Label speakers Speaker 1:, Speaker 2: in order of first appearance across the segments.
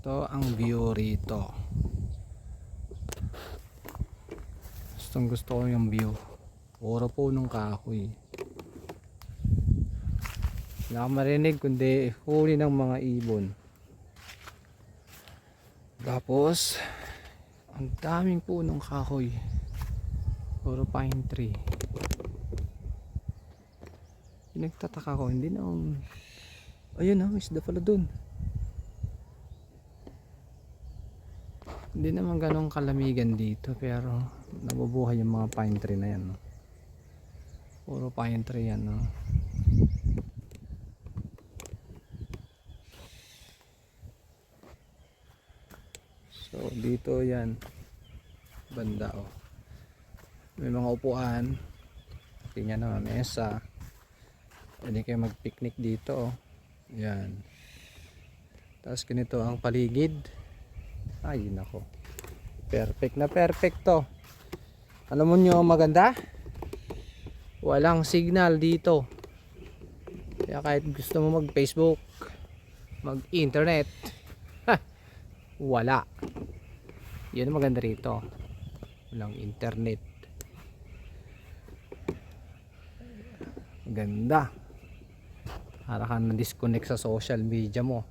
Speaker 1: Ito ang view rito. Gustong gusto ko yung view. Puro punong kahoy. Wala akong marinig kundi huli ng mga ibon. Tapos ang daming punong kahoy. Puro pine tree. Pinagtataka ko, hindi na ayun na, isda pala dun. Hindi naman ganong kalamigan dito, pero nabubuhay yung mga pine tree na yan, no? Puro pine tree yan, no? So dito yan banda, oh. May mga upuan, tingnan na mesa. Pwede kayo mag picnic dito, oh. Yan. Tapos ganito ang paligid. Ay nako, perfect na perfect to. Alam mo nyo maganda, walang signal dito, kaya kahit gusto mo mag Facebook, mag internet, wala. Yun ang maganda rito, walang internet. Ganda, para kang na-disconnect sa social media mo.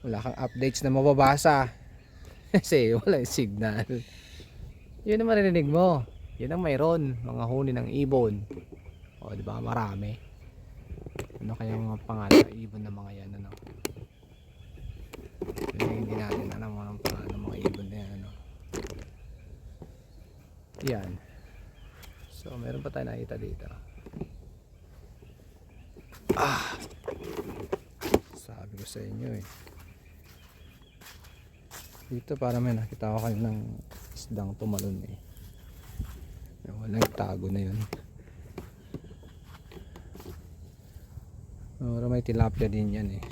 Speaker 1: Wala kang updates na mababasa kasi wala yung signal. Yun ang maririnig mo. Yun ang mayroon, mga huni ng ibon. O diba, marami. Ano kaya mga pangalan ng ibon na mga yan, ano? Hindi natin alam ang pangalan ng mga ibon na yan, ano? Yan. So meron pa tayo nakita dito. Sabi ko sa inyo eh, dito para may nakita ko kayo ng isdang tumalon eh. Walang tago na yun. Pero may tilapia din yan eh.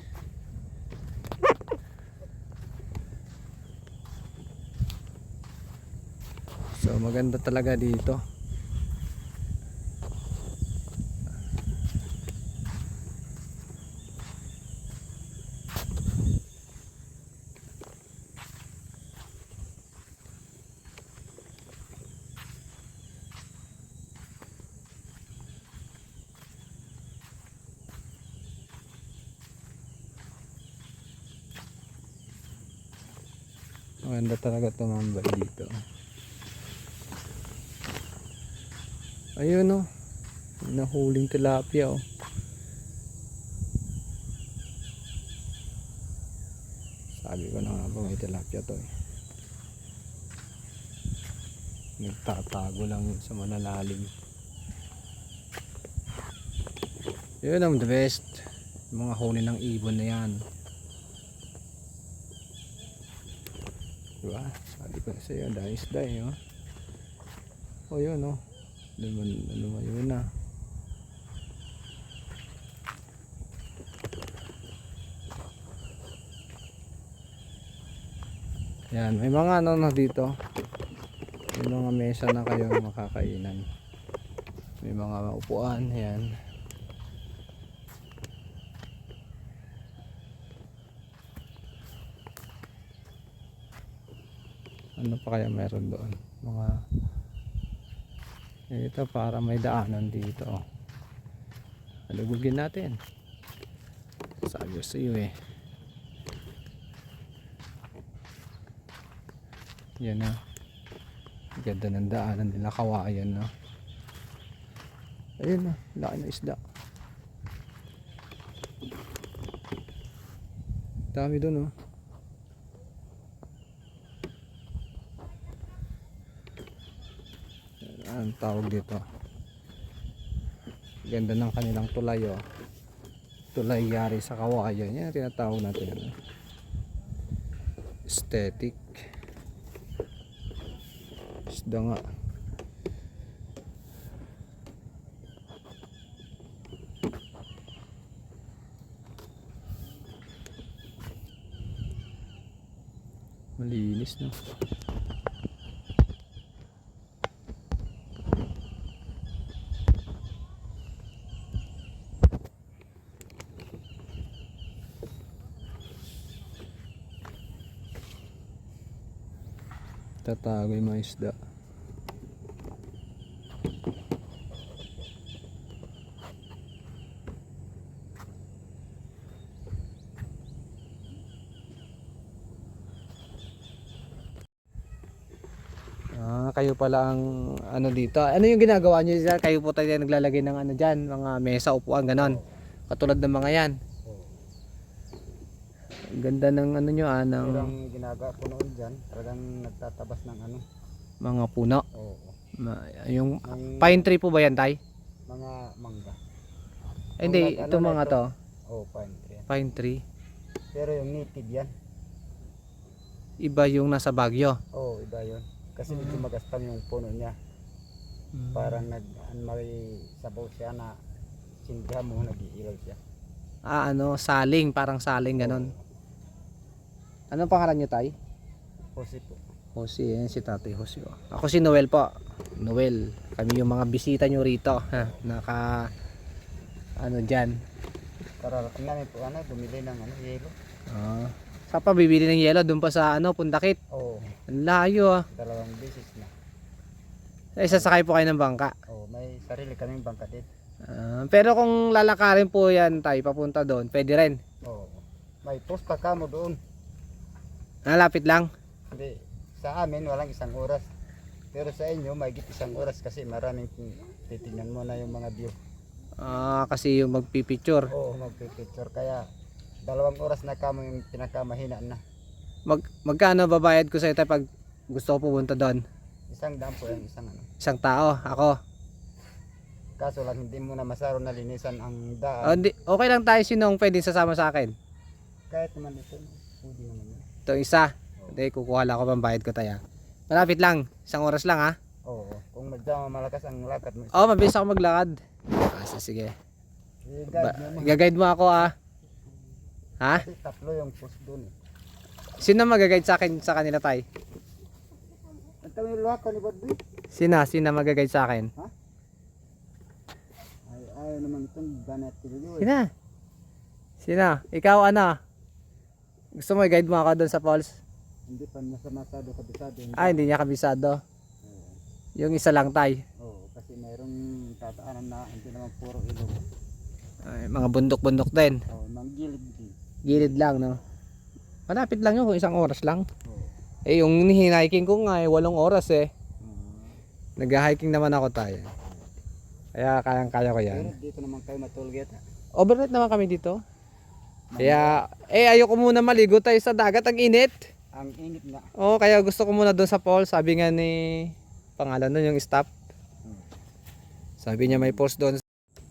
Speaker 1: So maganda talaga dito. Maganda talaga tumambay dito. Ayun, oh, nahuling tilapia, oh. Sabi ko na nga ba may tilapia to eh. Nagtatago lang yun sa malalalim. Yun ang the best, mga huni ng ibon na yan. Diba? Sabi ko sa iyo, dahil isda eh, oh. Oh yun, oh. Lumayo na. Yan, may mga ano na dito. May mga mesa na kayong makakainan. May mga upuan, yan. Ano pa kaya meron doon? Mga ito para may daanan dito. Alugugin natin. Sabi ko sa iyo eh. Yan na. Ganda ng daanan nila, kawayan na. Ayun na, laki na isda. Dami doon, oh. Ang tawag dito, ganda ng kanilang tulay, oh. Tulay yari sa kawayan. Yan ang tinatawag natin, ano? Aesthetic isda nga. Malinis, no? Tatago yung mga isda. Kayo pala ang ano dito. Ano yung ginagawa nyo dyan? Kayo po tayo naglalagay ng ano dyan, mga mesa, upuan, ganon. Katulad ng mga yan. Ang ganda ng ano nyo ng
Speaker 2: Pero ang ginagawa ko noon dyan, talagang nagtatabas ng ano.
Speaker 1: mga puno.
Speaker 2: Oo.
Speaker 1: Yung
Speaker 2: Ang
Speaker 1: pine tree po ba yan, tay?
Speaker 2: mga mangga.
Speaker 1: Hindi,
Speaker 2: Ano
Speaker 1: ito
Speaker 2: na
Speaker 1: mga
Speaker 2: ito?
Speaker 1: to.
Speaker 2: Oo, pine tree.
Speaker 1: Pine tree.
Speaker 2: Pero yung native yan.
Speaker 1: Iba yung nasa Baguio.
Speaker 2: Oo, iba yun. Kasi medyo magaspang yung puno niya. Parang may sabaw siya na sindihan mo, nag-iilaw siya.
Speaker 1: Ano, saling, parang saling ganon. Anong pangalan nyo, tay?
Speaker 2: Kasi po.
Speaker 1: Jose, yan si Tatay Jose. Ako si Noel po. Noel. Kami yung mga bisita nyo rito. Ha, ano dyan.
Speaker 2: Kararating namin po bumili ng yelo.
Speaker 1: Saan pa bibili ng yelo? Doon pa sa Pundakit.
Speaker 2: Oo,
Speaker 1: Ang layo
Speaker 2: 2 beses na.
Speaker 1: Sasakay po kayo ng bangka.
Speaker 2: Oo, may sarili kaming bangka din.
Speaker 1: Pero kung lalakarin po yan tayo papunta doon, pwede rin.
Speaker 2: Oo. May posta ka mo doon.
Speaker 1: Nalapit lang.
Speaker 2: Hindi, sa amin walang 1 oras. Pero sa inyo may 1 oras kasi maraming titingnan mo na yung mga view.
Speaker 1: Kasi yung magpipicture.
Speaker 2: Oo, magpipicture. Kaya 2 oras na kamo yung pinakamahina na.
Speaker 1: Magkano babayad ko sa ito pag gusto ko pumunta doon?
Speaker 2: 100 po yung
Speaker 1: Isang tao, ako.
Speaker 2: Kaso lang hindi mo na masaro na linisan ang daan.
Speaker 1: Okay lang tayo, sinong pwedeng sasama sa akin?
Speaker 2: Kahit naman ito, pwede naman yun.
Speaker 1: Ito isa. Hindi, kukuha lang ako pambayad ko tayo. Malapit lang, 1 oras lang ha.
Speaker 2: Oo, kung medyo malakas ang lakad mo.
Speaker 1: Mabilis ako maglakad. Sige.
Speaker 2: I-guide mo.
Speaker 1: Gagayad mo ako ha. Ha?
Speaker 2: Kasi 3 yung post doon.
Speaker 1: Sino magagayad sa akin sa kanila tay?
Speaker 2: Ang tawin yung luha ka ni Badboy?
Speaker 1: Sino magagayad sa akin?
Speaker 2: Ayaw naman itong ganat tilo.
Speaker 1: Sino? Ikaw ano? Gusto mo i-guide mo ako doon sa falls?
Speaker 2: Hindi pa masamasado kabisado.
Speaker 1: Hindi niya kabisado. Yung isa lang tay.
Speaker 2: Oo, kasi mayroong tataanan na hindi naman puro ilog.
Speaker 1: Mga bundok-bundok din.
Speaker 2: Oo, mga gilid din.
Speaker 1: Gilid lang no. Malapit lang yun kung 1 oras lang.
Speaker 2: Oo.
Speaker 1: Yung hiniking ko nga 8 oras Nag-hiking naman ako tayo. Kaya kayang-kaya ko yan.
Speaker 2: Pero dito naman kayo matulog yata.
Speaker 1: Overnight naman kami dito. Kaya ayoko muna maligo tayo sa dagat, ang init.
Speaker 2: Ang init na.
Speaker 1: Kaya gusto ko muna doon sa falls. Sabi nga ni pangalan nun yung staff. Sabi niya may falls doon.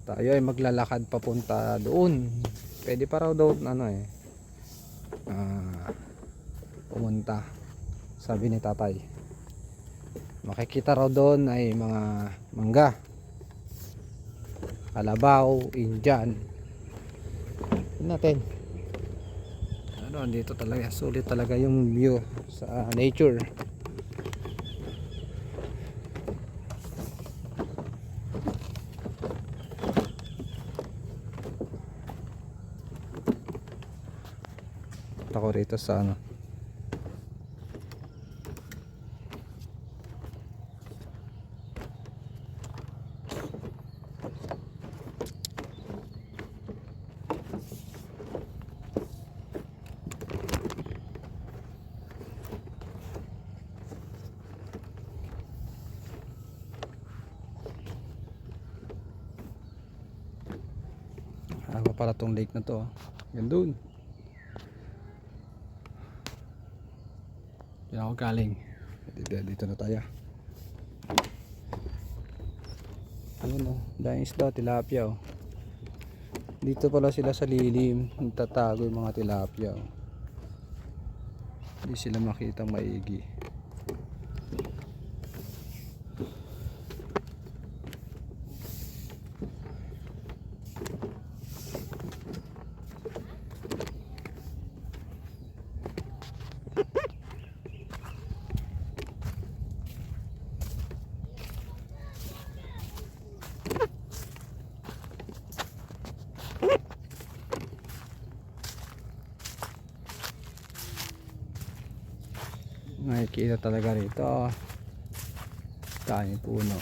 Speaker 1: Tayo ay maglalakad papunta doon. Pwede pa raw doon pumunta. Sabi ni tatay. Makikita raw doon ay mga mangga, kalabaw, Indian. Tignan natin. Dito talaga sulit talaga yung view sa nature. Ako rito sa ano pala tong lake na to. Yan doon. Yan ako galing. Dito na tayo. Dahil isda, tilapia Dito pala sila sa lilim. Nagtatago yung mga tilapia Hindi sila makita maigi. Nakikita talaga rito. Dami puno.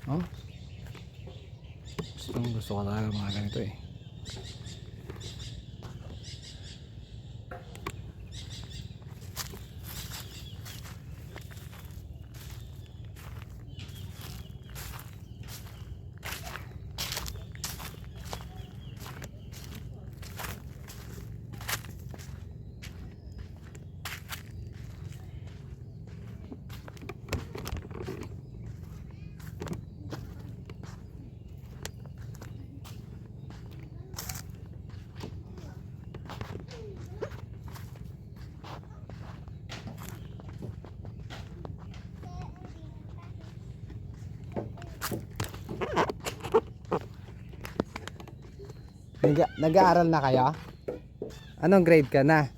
Speaker 1: Oh. Gusto ko talaga mga ganito eh. Nag-aaral na kayo? Anong grade ka na?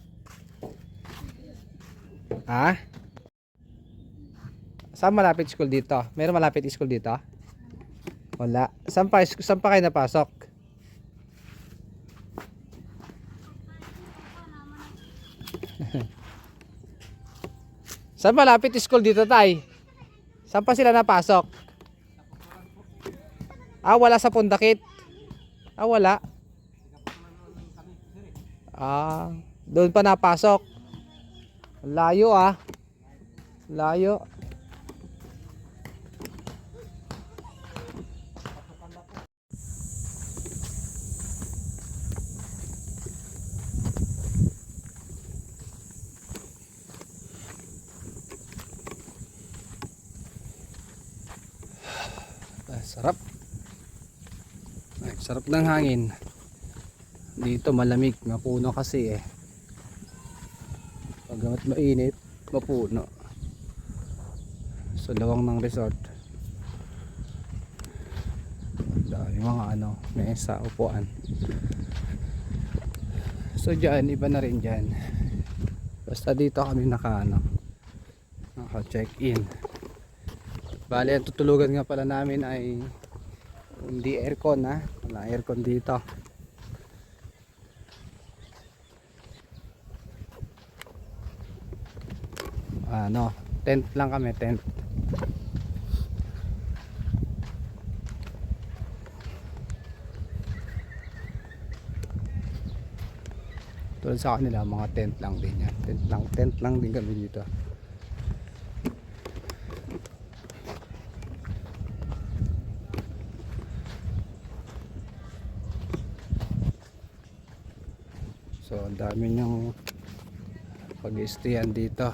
Speaker 1: Ha? Saan malapit school dito? Meron malapit school dito? Wala. Saan pa kayo napasok? Saan malapit school dito, tay? Saan pa sila napasok? Ah, wala sa Pundakit. Ah, wala. Ah, doon pa napasok. Layo ah. Layo. Sarap. Ay, sarap ng hangin. Dito malamig, mapuno kasi eh. Pagamat mainit, mapuno. Sa lawang ng resort. Dami mga mesa, upuan. So dyan, iba na rin dyan. Basta dito kami naka check in. Bali, ang tutulugan nga pala namin ay hindi aircon ha. Wala aircon dito. Tent lang kami, tent. Tulad sa kanila, mga tent lang din yan. Tent lang din kami dito. So, ang dami niyang pag-i-stayan dito.